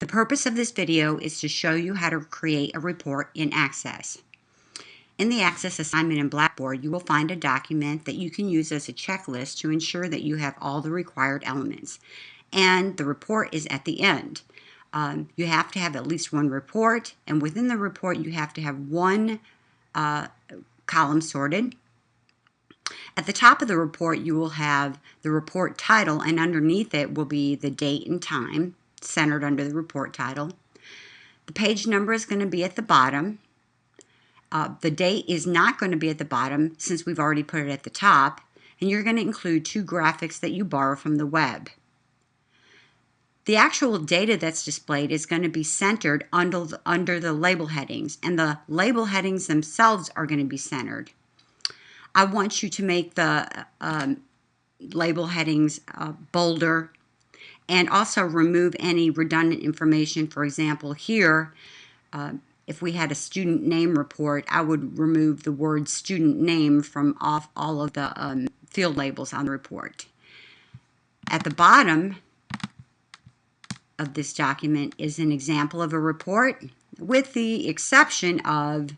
The purpose of this video is to show you how to create a report in Access. In the Access assignment in Blackboard, you will find a document that you can use as a checklist to ensure that you have all the required elements. And the report is at the end. You have to have at least one report, and within the report you have to have one column sorted. At the top of the report you will have the report title, and underneath it will be the date and time, centered under the report title. The page number is going to be at the bottom. The date is not going to be at the bottom since we've already put it at the top, and you're going to include two graphics that you borrow from the web. The actual data that's displayed is going to be centered under the label headings, and the label headings themselves are going to be centered. I want you to make the label headings bolder, and also remove any redundant information. For example, here, if we had a student name report, I would remove the word student name from off all of the field labels on the report. At the bottom of this document is an example of a report, with the exception of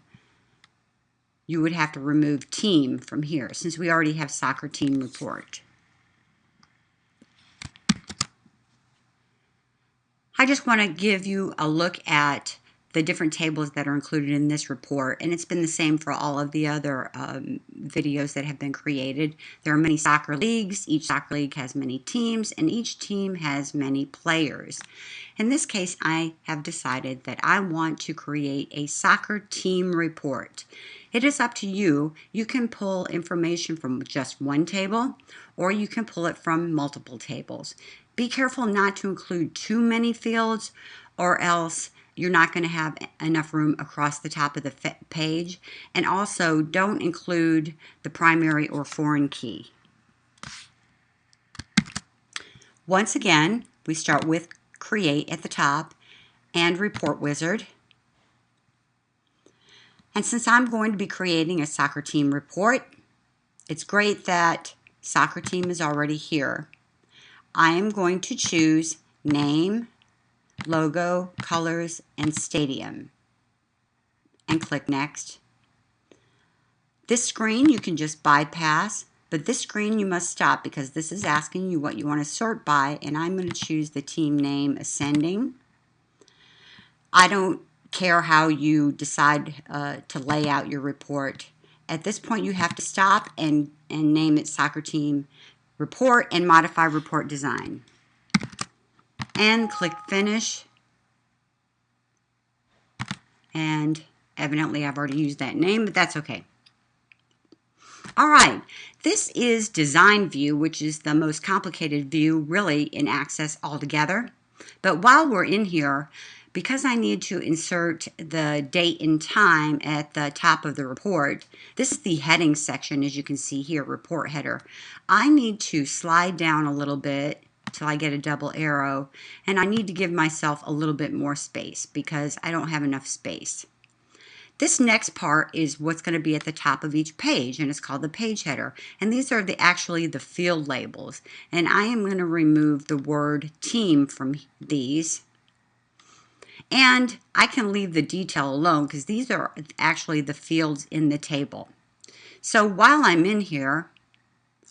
you would have to remove team from here since we already have soccer team report. I just want to give you a look at the different tables that are included in this report, and it's been the same for all of the other videos that have been created. There are many soccer leagues. Each soccer league has many teams, and each team has many players. In this case, I have decided that I want to create a soccer team report. It is up to you. You can pull information from just one table, or you can pull it from multiple tables. Be careful not to include too many fields, or else you're not going to have enough room across the top of the page. And also, don't include the primary or foreign key. Once again, we start with Create at the top and Report Wizard. And since I'm going to be creating a soccer team report, it's great that soccer team is already here. I am going to choose Name, Logo, Colors, and Stadium, and click Next. This screen you can just bypass, but this screen you must stop because this is asking you what you want to sort by, and I'm going to choose the team name Ascending. I don't care how you decide to lay out your report. At this point you have to stop and name it Soccer Team Report and modify report design. And click Finish. And evidently I've already used that name, but that's okay. Alright, this is Design View, which is the most complicated view really in Access altogether. But while we're in here, because I need to insert the date and time at the top of the report, this is the heading section, as you can see here, report header. I need to slide down a little bit till I get a double arrow, and I need to give myself a little bit more space because I don't have enough space. This next part is what's going to be at the top of each page, and it's called the page header. And these are actually the field labels. And I am going to remove the word team from these. And I can leave the detail alone because these are actually the fields in the table. So while I'm in here,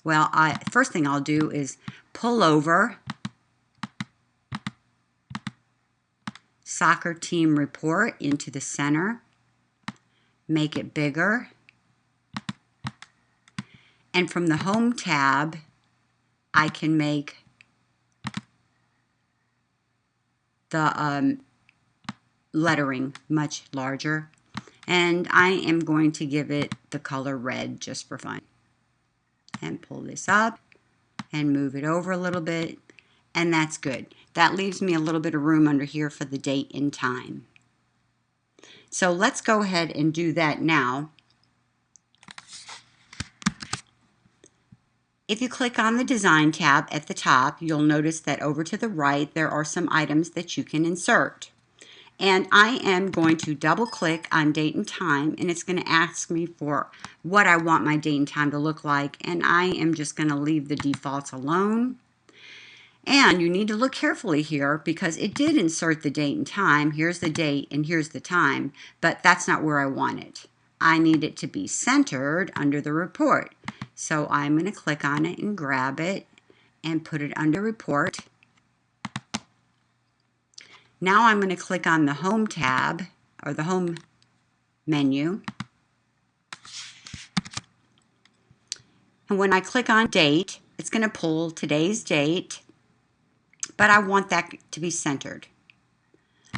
well, first thing I'll do is pull over Soccer Team Report into the center, make it bigger, and from the Home tab, I can make the lettering much larger, and I am going to give it the color red just for fun. And pull this up and move it over a little bit, and that's good. That leaves me a little bit of room under here for the date and time. So let's go ahead and do that now. If you click on the Design tab at the top, you'll notice that over to the right there are some items that you can insert. And I am going to double click on date and time, and it's going to ask me for what I want my date and time to look like, and I am just going to leave the defaults alone. And you need to look carefully here because it did insert the date and time. Here's the date and here's the time, but that's not where I want it. I need it to be centered under the report. So I'm going to click on it and grab it and put it under report. Now I'm going to click on the Home tab or the Home menu. And when I click on date, it's going to pull today's date, but I want that to be centered.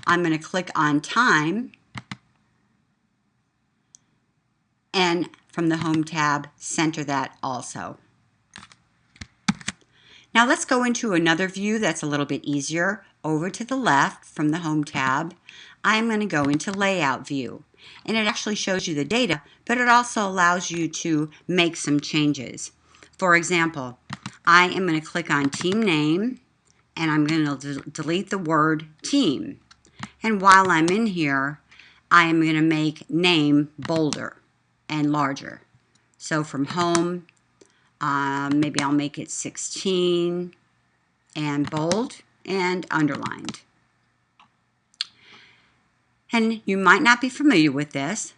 I'm going to click on time, and from the Home tab, center that also. Now let's go into another view that's a little bit easier. Over to the left from the Home tab, I'm going to go into Layout View. And it actually shows you the data, but it also allows you to make some changes. For example, I am going to click on Team Name, and I'm going to delete the word Team. And while I'm in here, I am going to make name bolder and larger. So from Home, maybe I'll make it 16 and bold and underlined. And you might not be familiar with this,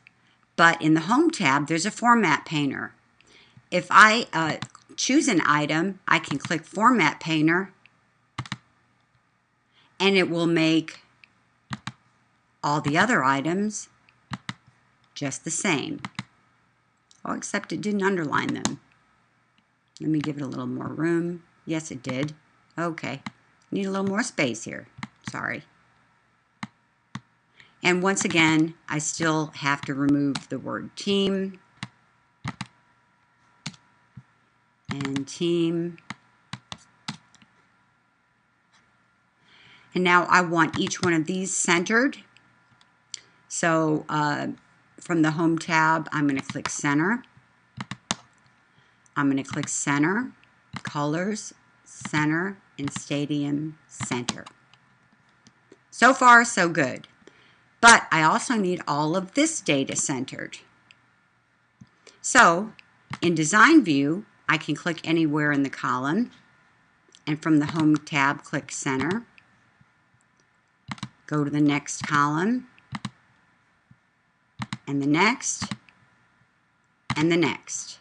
but in the Home tab, there's a Format Painter. If I choose an item, I can click Format Painter, and it will make all the other items just the same. Oh, except it didn't underline them. Let me give it a little more room. Yes, it did. Okay. Need a little more space here. Sorry. And once again, I still have to remove the word team and team. And now I want each one of these centered. So from the Home tab, I'm going to click Center. I'm going to click Center, Colors, Center, and Stadium Center. So far, so good. But I also need all of this data centered. So in Design View, I can click anywhere in the column, and from the Home tab, click Center. Go to the next column, and the next, and the next.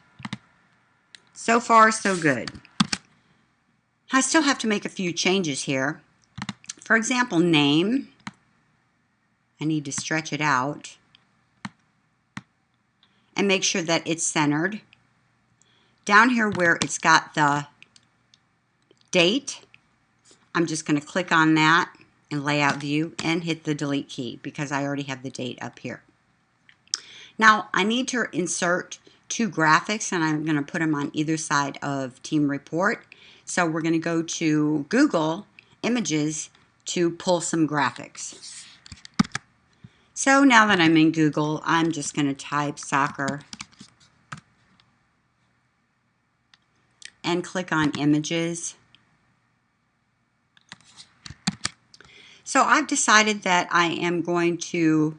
So far, so good. I still have to make a few changes here. For example, name. I need to stretch it out and make sure that it's centered. Down here where it's got the date, I'm just going to click on that in Layout View and hit the delete key because I already have the date up here. Now I need to insert two graphics, and I'm going to put them on either side of Team Report. So we're going to go to Google Images to pull some graphics. So now that I'm in Google, I'm just going to type soccer and click on Images. So I've decided that I am going to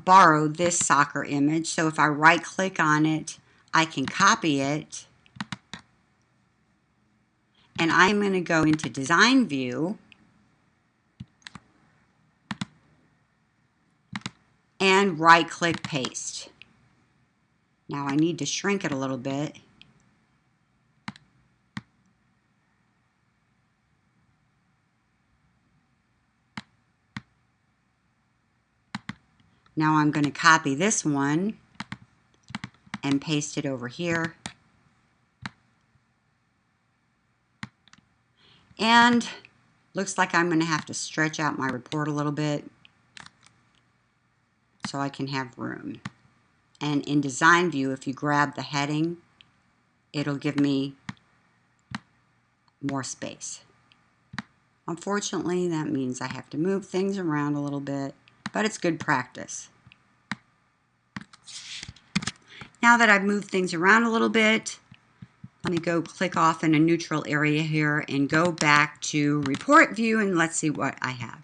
borrow this soccer image. So if I right click on it, I can copy it. And I'm going to go into Design View and right click Paste. Now I need to shrink it a little bit. Now I'm going to copy this one and paste it over here. And looks like I'm going to have to stretch out my report a little bit so I can have room. And in Design View, if you grab the heading, it'll give me more space. Unfortunately, that means I have to move things around a little bit, but it's good practice. Now that I've moved things around a little bit, let me go click off in a neutral area here and go back to Report View, and let's see what I have.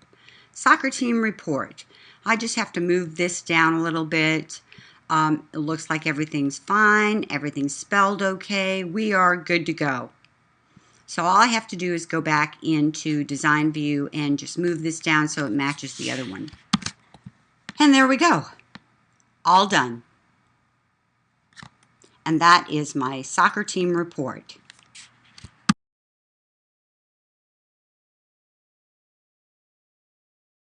Soccer Team Report. I just have to move this down a little bit. It looks like everything's fine. Everything's spelled okay. We are good to go. So all I have to do is go back into Design View and just move this down so it matches the other one. And there we go. All done. And that is my soccer team report.